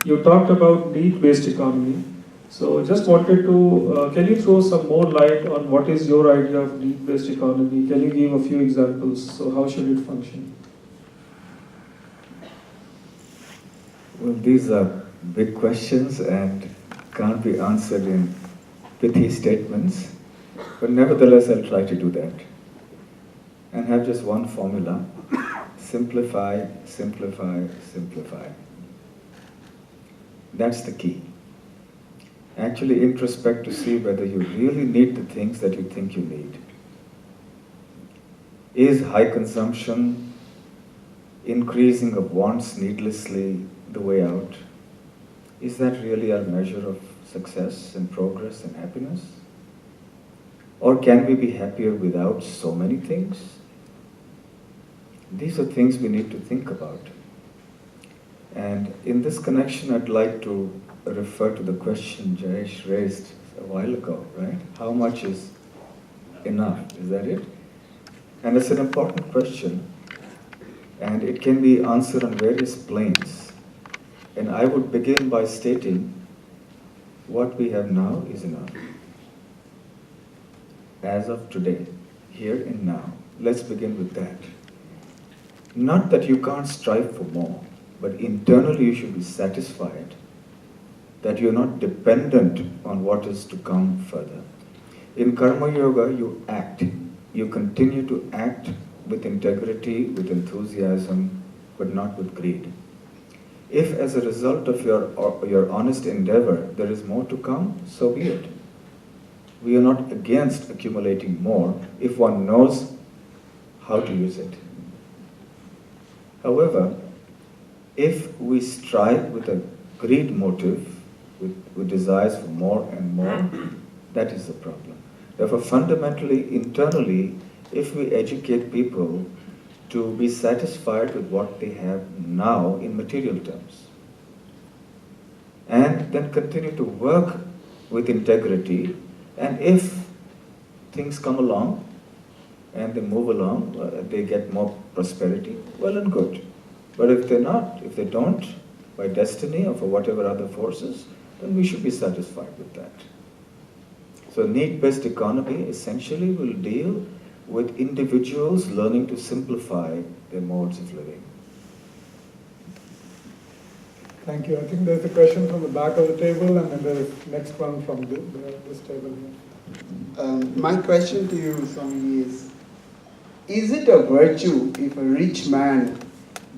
You talked about need-based economy. So just wanted to, can you throw some more light on what is your idea of need-based economy? Can you give a few examples? So how should it function? Well, these are big questions and can't be answered in pithy statements, but nevertheless I'll try to do that. And have just one formula: simplify, simplify, simplify. That's the key. Actually introspect to see whether you really need the things that you think you need. Is high consumption, increasing of wants needlessly the way out? Is that really our measure of success and progress and happiness? Or can we be happier without so many things? These are things we need to think about. And in this connection, I'd like to refer to the question Jayesh raised a while ago, right? How much is enough? Is that it? And it's an important question, and it can be answered on various planes. And I would begin by stating what we have now is enough. As of today, here and now, let's begin with that. Not that you can't strive for more, but internally you should be satisfied that you're not dependent on what is to come further. In Karma Yoga, you act. You continue to act with integrity, with enthusiasm, but not with greed. If as a result of your honest endeavor there is more to come, so be it. We are not against accumulating more if one knows how to use it. However, if we strive with a greed motive, with desires for more and more, that is the problem. Therefore, fundamentally, internally, if we educate people to be satisfied with what they have now in material terms, and then continue to work with integrity, and if things come along and they move along, they get more prosperity, well and good. But if they're not, if they don't, by destiny or for whatever other forces, then we should be satisfied with that. So need-based economy essentially will deal with individuals learning to simplify their modes of living. Thank you. I think there's a question from the back of the table, and then there's next one from this table here. My question to you, Swami, is it a virtue if a rich man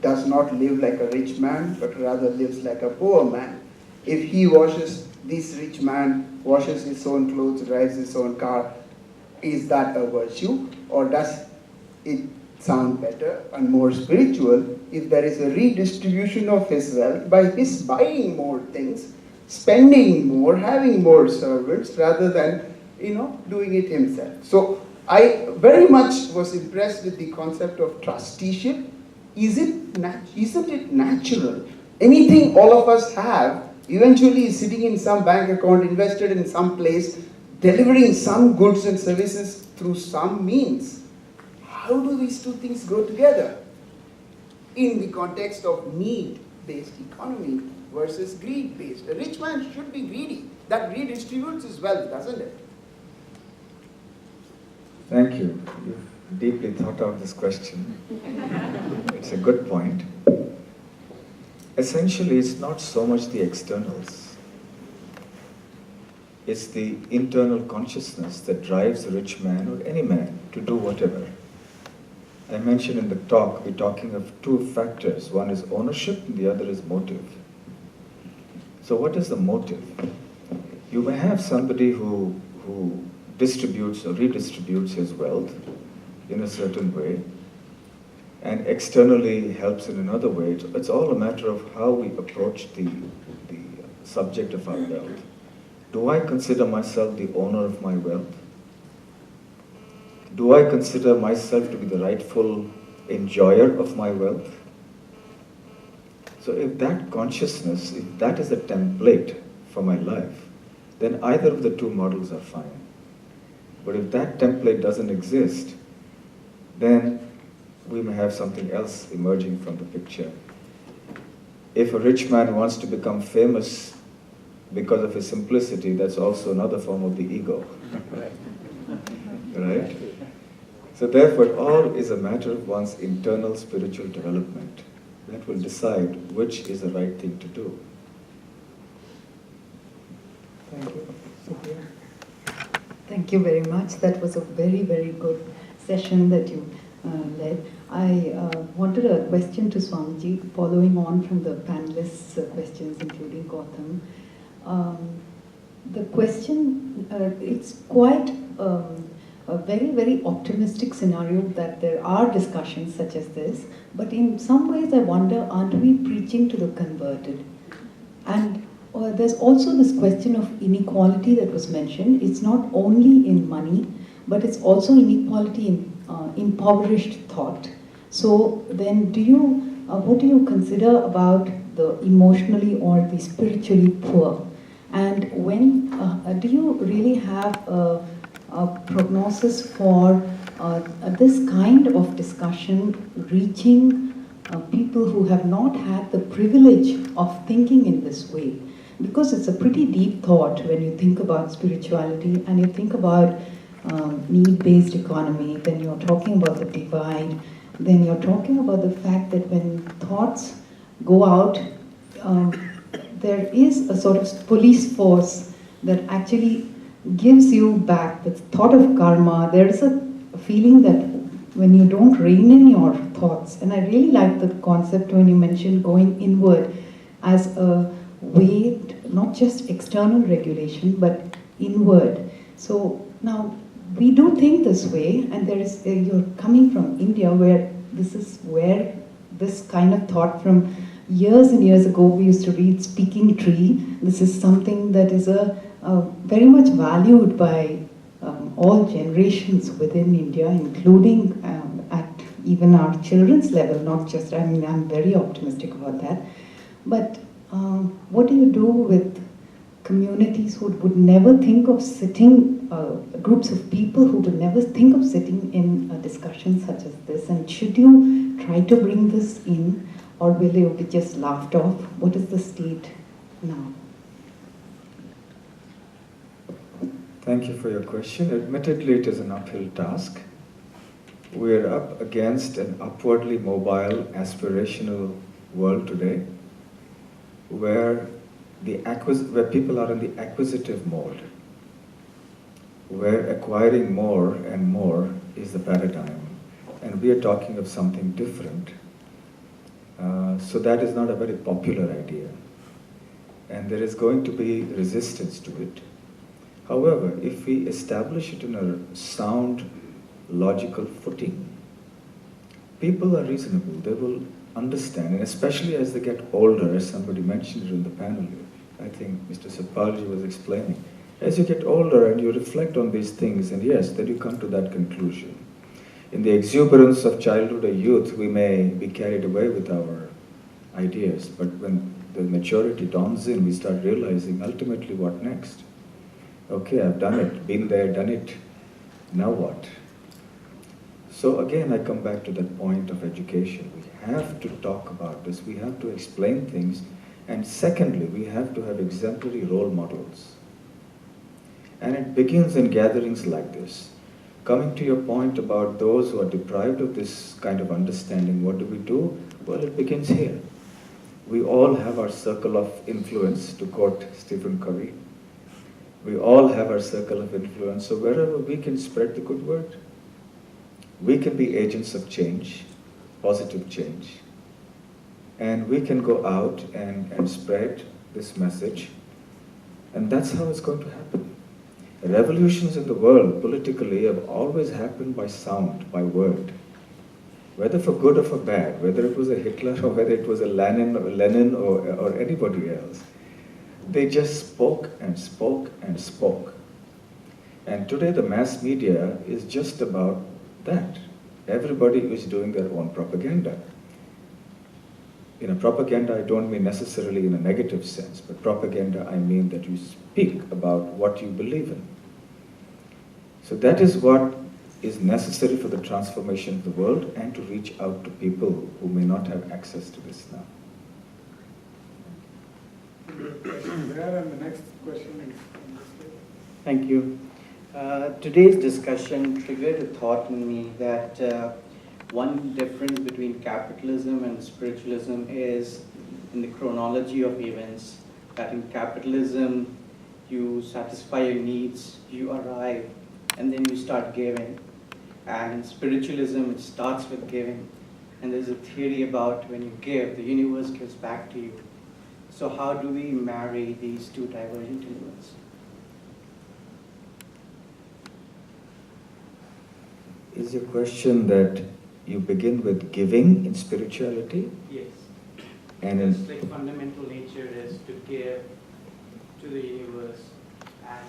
does not live like a rich man, but rather lives like a poor man? If he this rich man washes his own clothes, drives his own car, is that a virtue? Or does it sound better and more spiritual if there is a redistribution of his wealth by his buying more things, spending more, having more servants, rather than, doing it himself? So I very much was impressed with the concept of trusteeship. Isn't it natural? Anything all of us have eventually is sitting in some bank account, invested in some place, delivering some goods and services through some means. How do these two things go together in the context of need-based economy versus greed-based? A rich man should be greedy. That redistributes his wealth, doesn't it? Thank you. You've deeply thought out this question. It's a good point. Essentially, it's not so much the externals. It's the internal consciousness that drives a rich man or any man to do whatever. I mentioned in the talk, we're talking of two factors. One is ownership and the other is motive. So what is the motive? You may have somebody who distributes or redistributes his wealth in a certain way, and externally helps in another way. It's all a matter of how we approach the subject of our wealth. Do I consider myself the owner of my wealth? Do I consider myself to be the rightful enjoyer of my wealth? So if that consciousness, if that is a template for my life, then either of the two models are fine. But if that template doesn't exist, then we may have something else emerging from the picture. If a rich man wants to become famous because of his simplicity, that's also another form of the ego. Right? So therefore, all is a matter of one's internal spiritual development that will decide which is the right thing to do. Thank you. Supriya? Thank you very much. That was a very, very good session that you led. I wanted a question to Swamiji, following on from the panelists' questions, including Gautam. The question, it's quite a very, very optimistic scenario that there are discussions such as this, but in some ways I wonder, aren't we preaching to the converted? And there's also this question of inequality that was mentioned. It's not only in money, but it's also inequality in impoverished thought. So then what do you consider about the emotionally or the spiritually poor? And when do you really have a prognosis for this kind of discussion reaching people who have not had the privilege of thinking in this way? Because it's a pretty deep thought when you think about spirituality and you think about need-based economy, then you're talking about the divide, then you're talking about the fact that when thoughts go out, there is a sort of police force that actually gives you back the thought of karma. There is a feeling that when you don't rein in your thoughts, and I really like the concept when you mentioned going inward as a way, not just external regulation, but inward. So now we do think this way, and there is you're coming from India, where this is where this kind of thought from years and years ago we used to read Speaking Tree. This is something that is very much valued by all generations within India, including at even our children's level, not just, I mean, I'm very optimistic about that. But what do you do with communities who would never think of sitting, groups of people who would never think of sitting in a discussion such as this? And should you try to bring this in, or will you be just laughed off? What is the state now? Thank you for your question. Admittedly, it is an uphill task. We're up against an upwardly mobile, aspirational world today, where people are in the acquisitive mode, where acquiring more and more is the paradigm, and we are talking of something different. So that is not a very popular idea, and there is going to be resistance to it. However, if we establish it in a sound, logical footing, people are reasonable. They will understand, and especially as they get older, as somebody mentioned it in the panel, I think Mr. Satpalji was explaining, as you get older and you reflect on these things, and yes, then you come to that conclusion. In the exuberance of childhood or youth, we may be carried away with our ideas, but when the maturity dawns in, we start realizing ultimately what next. Okay, I've done it, been there, done it, now what? So again, I come back to that point of education. We have to talk about this, we have to explain things, and secondly, we have to have exemplary role models. And it begins in gatherings like this. Coming to your point about those who are deprived of this kind of understanding, what do? Well, it begins here. We all have our circle of influence, to quote Stephen Covey. We all have our circle of influence, so wherever we can spread the good word, we can be agents of change, positive change, and we can go out and spread this message, and that's how it's going to happen. Revolutions in the world, politically, have always happened by sound, by word. Whether for good or for bad, whether it was a Hitler or whether it was a Lenin or anybody else. They just spoke and spoke and spoke. And today the mass media is just about that. Everybody is doing their own propaganda. In a propaganda, I don't mean necessarily in a negative sense, but propaganda, I mean that you speak about what you believe in. So that is what is necessary for the transformation of the world and to reach out to people who may not have access to this now. good question there, and the next question is from this table. Thank you. Today's discussion triggered a thought in me that one difference between capitalism and spiritualism is in the chronology of events. That in capitalism, you satisfy your needs, you arrive, and then you start giving. And in spiritualism, it starts with giving. And there's a theory about when you give, the universe gives back to you. So how do we marry these two divergent elements? Is your question that you begin with giving in spirituality? Yes. And It's like fundamental nature is to give to the universe, and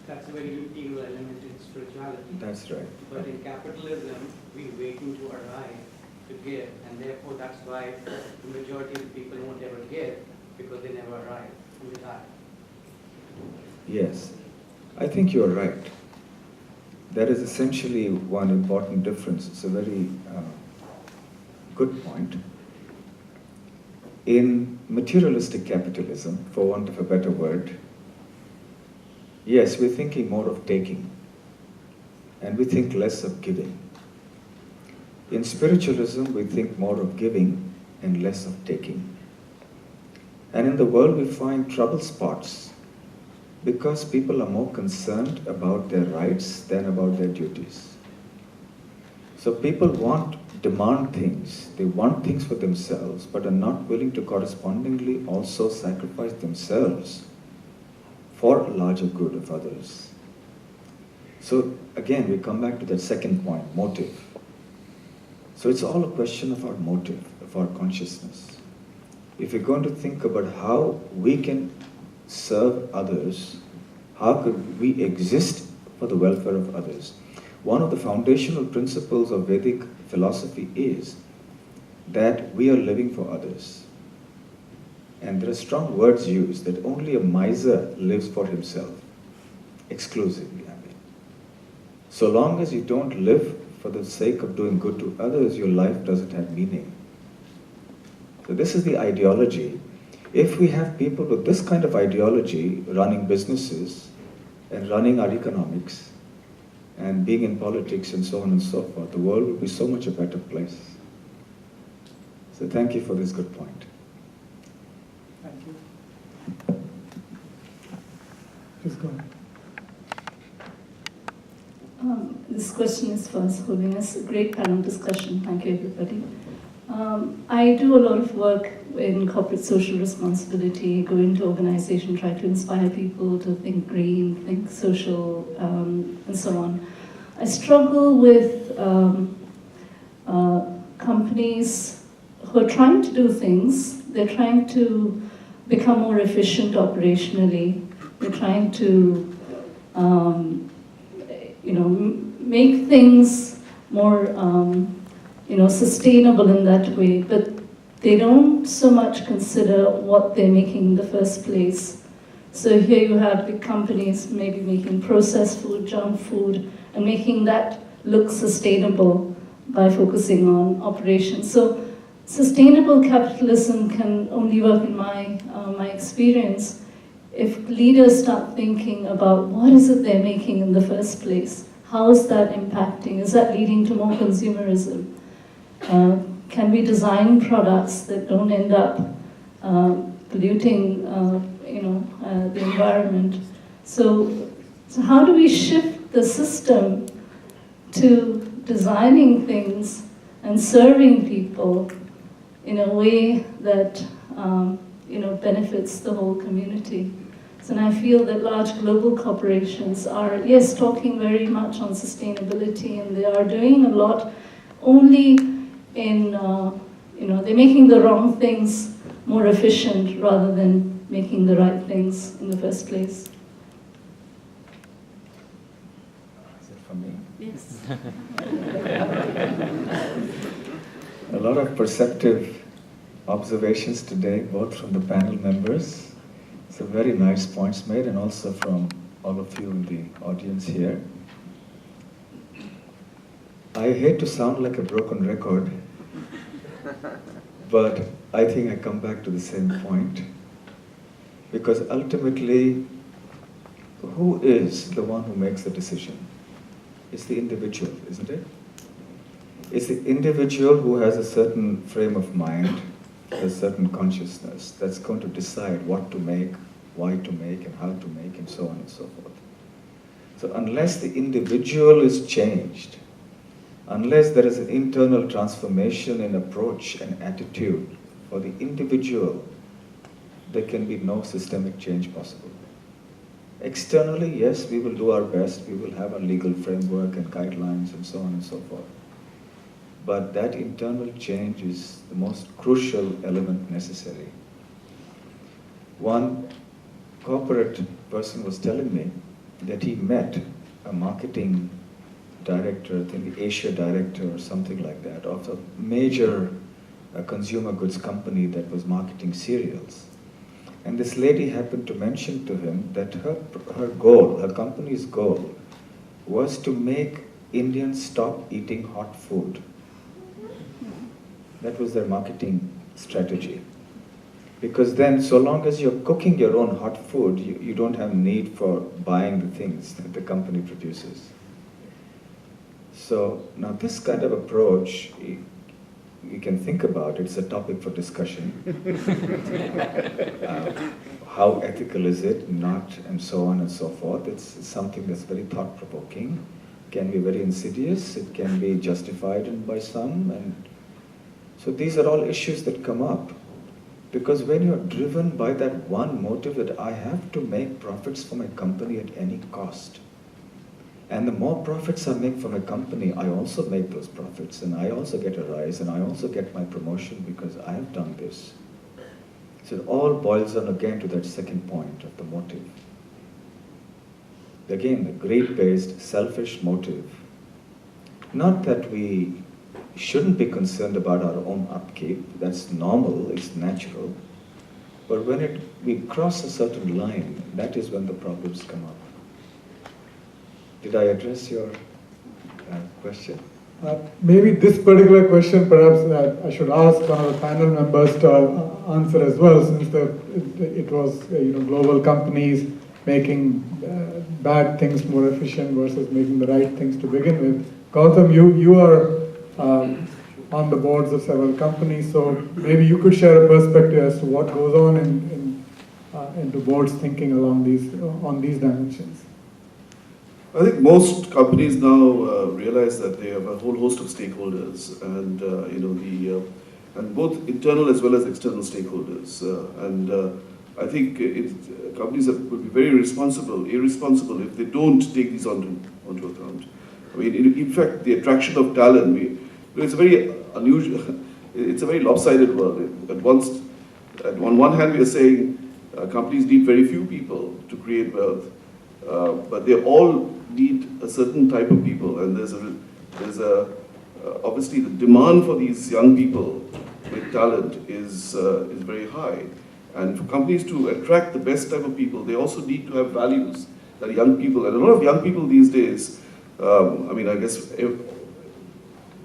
that's a very integral element in spirituality. That's right. But in capitalism, we waiting to arrive to give, and therefore that's why the majority of the people won't ever give, because they never arrive and they die. Yes, I think you're right. There is essentially one important difference. It's a very good point. In materialistic capitalism, for want of a better word, yes, we're thinking more of taking, and we think less of giving. In spiritualism, we think more of giving and less of taking. And in the world, we find trouble spots because people are more concerned about their rights than about their duties. So people demand things, they want things for themselves, but are not willing to correspondingly also sacrifice themselves for a larger good of others. So again, we come back to that second point, motive. So it's all a question of our motive, of our consciousness. If we're going to think about how we can serve others, how could we exist for the welfare of others? One of the foundational principles of Vedic philosophy is that we are living for others. And there are strong words used that only a miser lives for himself, exclusively, I mean. So long as you don't live for the sake of doing good to others, your life doesn't have meaning. So this is the ideology. If we have people with this kind of ideology running businesses and running our economics and being in politics and so on and so forth, the world will be so much a better place. So thank you for this good point. Thank you. Please go ahead. This question is for His Holiness. A great panel discussion. Thank you, everybody. I do a lot of work in corporate social responsibility, go into organization, try to inspire people to think green, think social, and so on. I struggle with companies who are trying to do things. They're trying to become more efficient operationally. They're trying to make things more sustainable in that way, but they don't so much consider what they're making in the first place. So here you have big companies maybe making processed food, junk food, and making that look sustainable by focusing on operations. So sustainable capitalism can only work in my experience if leaders start thinking about what is it they're making in the first place. How is that impacting? Is that leading to more consumerism? Can we design products that don't end up polluting, the environment? So how do we shift the system to designing things and serving people in a way that benefits the whole community? So, and I feel that large global corporations are, yes, talking very much on sustainability, and they are doing a lot only in, they're making the wrong things more efficient rather than making the right things in the first place. Is it for me? Yes. A lot of perceptive observations today, both from the panel members. Some very nice points made, and also from all of you in the audience here. I hate to sound like a broken record, but I think I come back to the same point. Because ultimately, who is the one who makes the decision? It's the individual, isn't it? It's the individual who has a certain frame of mind, a certain consciousness, that's going to decide what to make, why to make, and how to make, and so on and so forth. So unless the individual is changed, unless there is an internal transformation in approach and attitude for the individual, there can be no systemic change possible. Externally, yes, we will do our best, we will have a legal framework and guidelines and so on and so forth. But that internal change is the most crucial element necessary. One corporate person was telling me that he met a marketing director, I think the Asia director or something like that, of a major consumer goods company that was marketing cereals. And this lady happened to mention to him that her goal, her company's goal, was to make Indians stop eating hot food. That was their marketing strategy. Because then, so long as you're cooking your own hot food, you don't have need for buying the things that the company produces. So now this kind of approach, you can think about, it's a topic for discussion. How ethical is it, not, and so on and so forth. It's something that's very thought-provoking, can be very insidious, it can be justified by some, and so these are all issues that come up. Because when you're driven by that one motive that I have to make profits for my company at any cost, and the more profits I make for my company, I also make those profits, and I also get a rise, and I also get my promotion because I have done this. So it all boils down again to that second point of the motive. Again, the greed-based, selfish motive. Not that we shouldn't be concerned about our own upkeep, that's normal, it's natural. But when we cross a certain line, that is when the problems come up. Did I address your question? Maybe this particular question, perhaps I should ask one of the panel members to answer as well, since it was global companies making bad things more efficient versus making the right things to begin with. Gautam, you are on the boards of several companies, so maybe you could share a perspective as to what goes on into boards thinking on these dimensions. I think most companies now realize that they have a whole host of stakeholders, and and both internal as well as external stakeholders. I think companies would be very irresponsible if they don't take these onto account. I mean, in fact, the attraction of talent, it's a very unusual, it's a very lopsided world. On one hand, we are saying companies need very few people to create wealth, but they all need a certain type of people, and there's obviously the demand for these young people with talent is very high. And for companies to attract the best type of people, they also need to have values that young people, and a lot of young people these days, I guess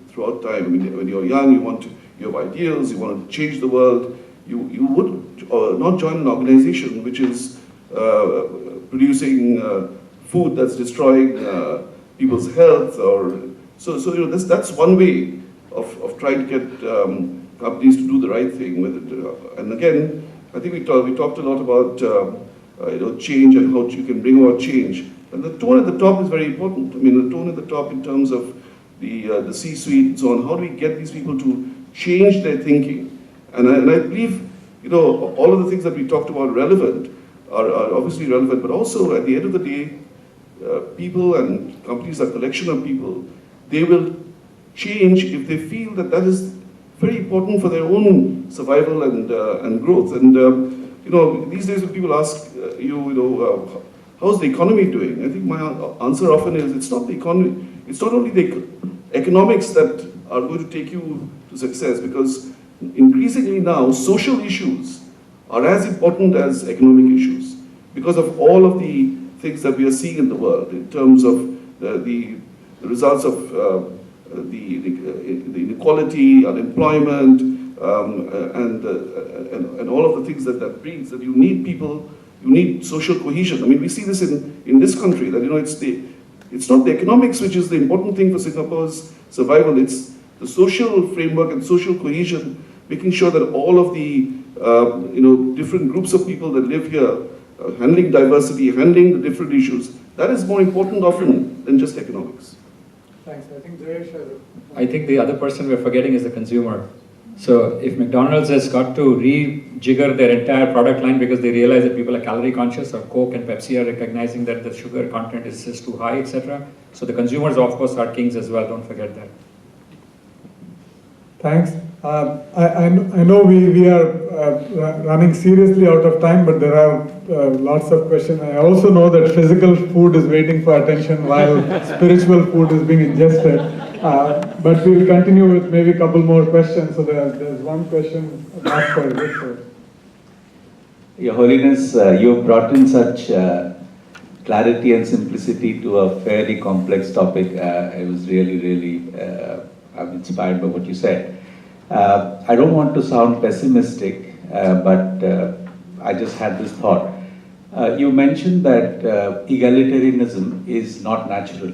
throughout time, when you're young, you have ideals, you want to change the world, you would not join an organization which is producing food that's destroying people's health, that's one way of trying to get companies to do the right thing with it. And again, I think we talked a lot about change and how you can bring about change. And the tone at the top is very important. I mean, the tone at the top in terms of the C-suite and so on. How do we get these people to change their thinking? And I believe all of the things that we talked about are obviously relevant, but also at the end of the day, people and companies are a collection of people. They will change if they feel that is very important for their own survival and growth. And these days when people ask how's the economy doing? I think my answer often is it's not the economy. It's not only the economics that are going to take you to success, because increasingly now social issues are as important as economic issues because of all of the things that we are seeing in the world in terms of the results of the inequality, unemployment, and all of the things that that brings, that you need people, you need social cohesion. I mean, we see this in this country, that, you know, it's not the economics which is the important thing for Singapore's survival, it's the social framework and social cohesion, making sure that all of the different groups of people that live here, handling diversity, handling the different issues, that is more important often than just economics. Thanks. I think Jayesh has I think the other person we're forgetting is the consumer. So if McDonald's has got to rejigger their entire product line because they realize that people are calorie conscious, or Coke and Pepsi are recognizing that the sugar content is just too high, etc. So the consumers, of course, are kings as well. Don't forget that. Thanks. I know we are running seriously out of time, but there are lots of questions. I also know that physical food is waiting for attention while spiritual food is being ingested. But we will continue with maybe a couple more questions. So there's one question asked for Richard. Your Holiness, you brought in such clarity and simplicity to a fairly complex topic. I was really I'm inspired by what you said. I don't want to sound pessimistic, but I just had this thought. You mentioned that egalitarianism is not natural.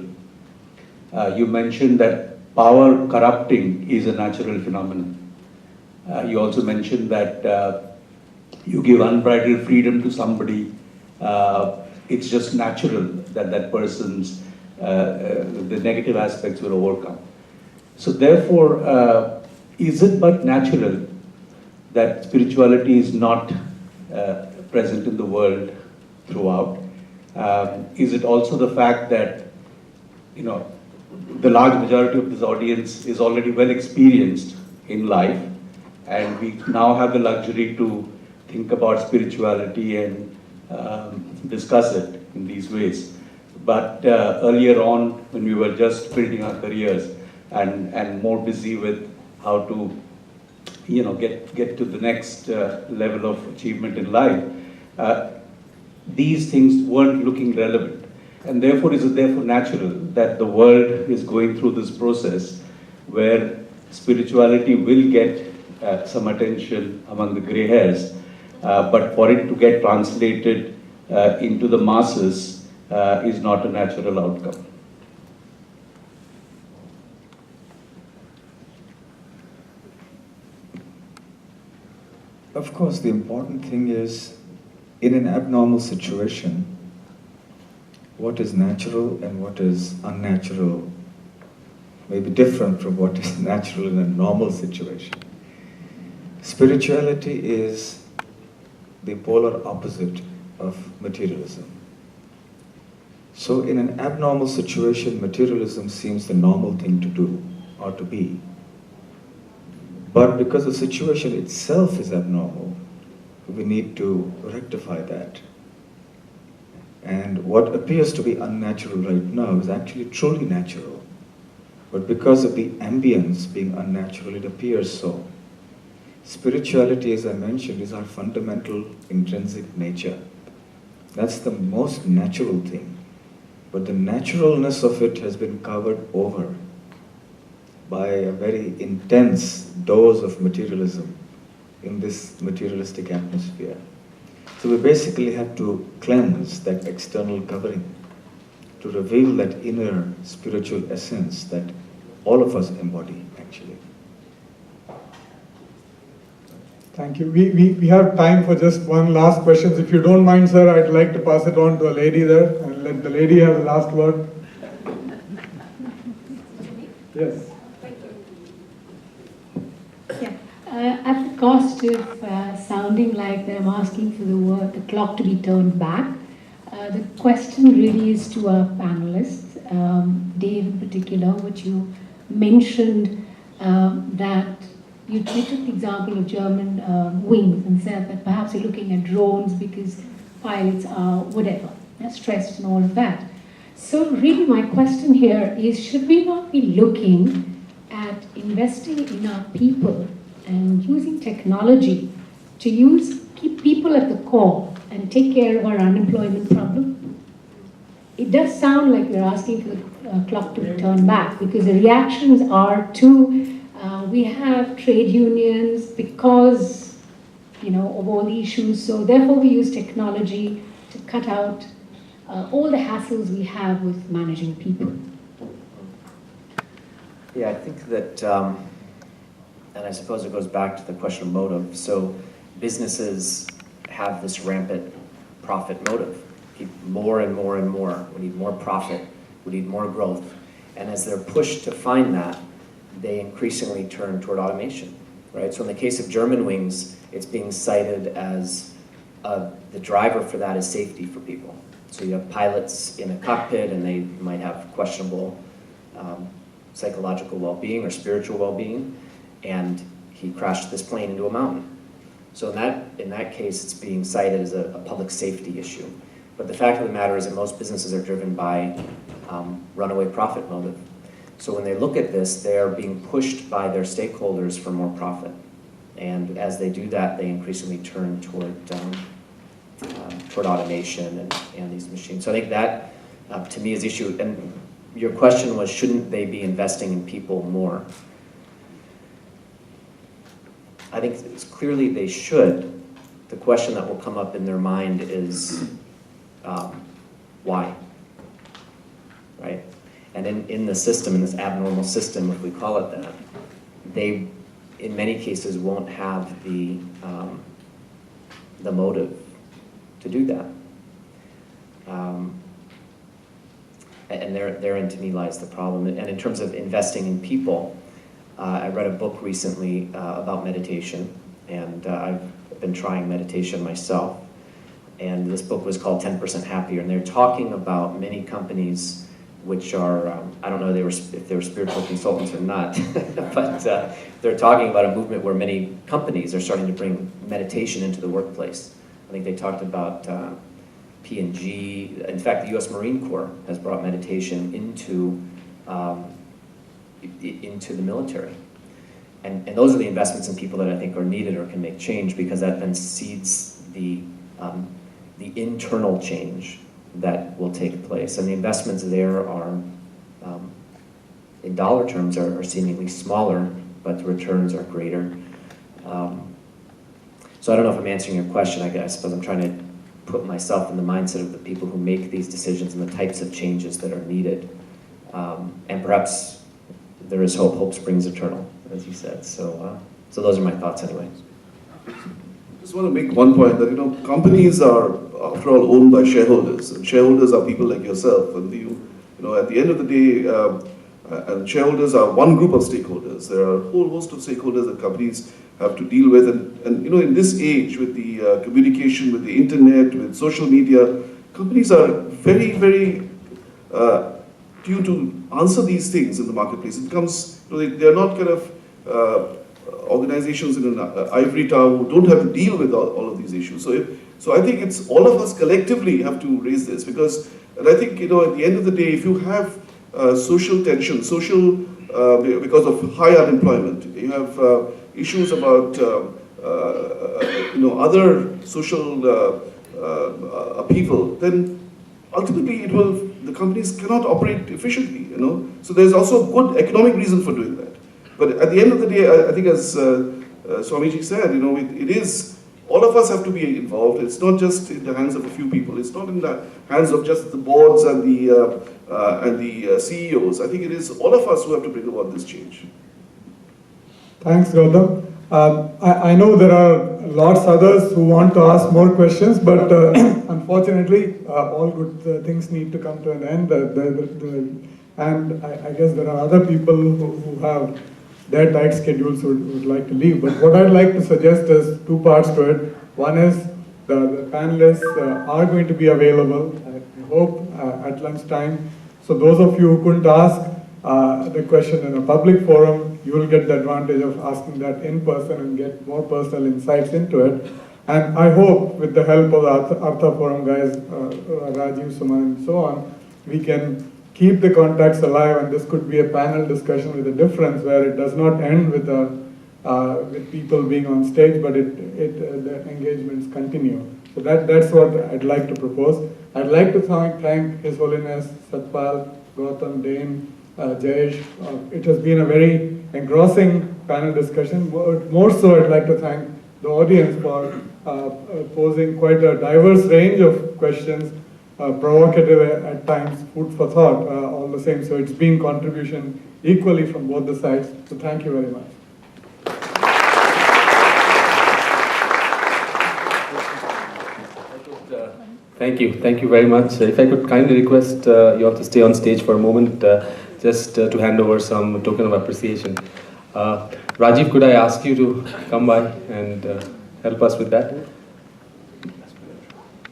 You mentioned that power corrupting is a natural phenomenon. You also mentioned that you give unbridled freedom to somebody, it's just natural that that person's, the negative aspects will overcome. So therefore, is it but natural that spirituality is not present in the world throughout? Is it also the fact that, you know, the large majority of this audience is already well experienced in life, and we now have the luxury to think about spirituality and discuss it in these ways. But earlier on, when we were just building our careers and more busy with how to, you know, get to the next level of achievement in life, these things weren't looking relevant. And therefore, is it therefore natural that the world is going through this process where spirituality will get some attention among the grey hairs, but for it to get translated into the masses is not a natural outcome? Of course, the important thing is, in an abnormal situation, what is natural and what is unnatural may be different from what is natural in a normal situation. Spirituality is the polar opposite of materialism. So in an abnormal situation, materialism seems the normal thing to do or to be. But because the situation itself is abnormal, we need to rectify that. And what appears to be unnatural right now is actually truly natural. But because of the ambience being unnatural, it appears so. Spirituality, as I mentioned, is our fundamental intrinsic nature. That's the most natural thing. But the naturalness of it has been covered over by a very intense dose of materialism in this materialistic atmosphere. So we basically have to cleanse that external covering to reveal that inner spiritual essence that all of us embody, actually. Thank you. We have time for just one last question. If you don't mind, sir, I'd like to pass it on to a lady there and let the lady have the last word. Yes. At the cost of sounding like I'm asking for the clock to be turned back, the question really is to our panelists, Dave in particular, which you mentioned that you took the example of German wings and said that perhaps you're looking at drones because pilots are whatever, stressed and all of that. So really my question here is, should we not be looking at investing in our people and using technology to keep people at the core and take care of our unemployment problem? It does sound like we're asking for the clock to be turned back, because the reactions are to We have trade unions because, of all the issues. So therefore we use technology to cut out all the hassles we have with managing people. Yeah, I think that, and I suppose it goes back to the question of motive. So businesses have this rampant profit motive. Keep more and more and more. We need more profit. We need more growth. And as they're pushed to find that, they increasingly turn toward automation, right? So in the case of Germanwings, it's being cited as the driver for that is safety for people. So you have pilots in a cockpit and they might have questionable psychological well-being or spiritual well-being, and he crashed this plane into a mountain. So in that case, it's being cited as a public safety issue. But the fact of the matter is that most businesses are driven by runaway profit motive. So when they look at this, they are being pushed by their stakeholders for more profit. And as they do that, they increasingly turn toward automation and these machines. So I think that, to me, is the issue. And your question was, shouldn't they be investing in people more? I think it's clearly they should. The question that will come up in their mind is, why? Right? And in the system, in this abnormal system, if we call it that, they, in many cases, won't have the motive to do that. And therein, to me, lies the problem. And in terms of investing in people, I read a book recently about meditation, and I've been trying meditation myself. And this book was called 10% Happier, and they're talking about many companies which are, I don't know if they were spiritual consultants or not, but they're talking about a movement where many companies are starting to bring meditation into the workplace. I think they talked about P&G. In fact, the U.S. Marine Corps has brought meditation into the military. And those are the investments in people that I think are needed or can make change, because that then seeds the internal change that will take place. And the investments there are, in dollar terms, are seemingly smaller, but the returns are greater. So I don't know if I'm answering your question. I suppose I'm trying to put myself in the mindset of the people who make these decisions and the types of changes that are needed. And perhaps there is hope. Hope springs eternal, as you said. So those are my thoughts anyway. I just want to make one point that, companies are, after all, owned by shareholders. And shareholders are people like yourself. And at the end of the day, and shareholders are one group of stakeholders. There are a whole host of stakeholders that companies have to deal with. And in this age, with the communication, with the internet, with social media, companies are very, very tuned to answer these things in the marketplace. It becomes, they're not kind of organizations in an ivory tower who don't have to deal with all of these issues. So I think it's all of us collectively have to raise this, because, and I think, at the end of the day, if you have social tension, because of high unemployment, you have issues about other social upheaval, then ultimately the companies cannot operate efficiently. So there's also a good economic reason for doing that. But at the end of the day, I think, as Swamiji said, it is, all of us have to be involved. It's not just in the hands of a few people. It's not in the hands of just the boards and the CEOs. I think it is all of us who have to bring about this change. Thanks, Gautam. I know there are lots others who want to ask more questions, but unfortunately, all good things need to come to an end. And I guess there are other people who have their tight schedules would like to leave. But what I'd like to suggest is two parts to it. One is the panelists are going to be available, I hope, at lunchtime. So those of you who couldn't ask the question in a public forum, you will get the advantage of asking that in person and get more personal insights into it. And I hope, with the help of the Artha Forum guys, Rajiv, Suman, and so on, we can keep the contacts alive, and this could be a panel discussion with a difference, where it does not end with people being on stage, but the engagements continue. So that's what I'd like to propose. I'd like to thank His Holiness Satpal, Gautam, Dane, Jayesh. It has been a very engrossing panel discussion. More so, I'd like to thank the audience for posing quite a diverse range of questions, provocative at times, food for thought, all the same. So it's been contribution equally from both the sides. So thank you very much. Thank you very much. If I could kindly request you all to stay on stage for a moment, just to hand over some token of appreciation. Rajiv, could I ask you to come by and help us with that?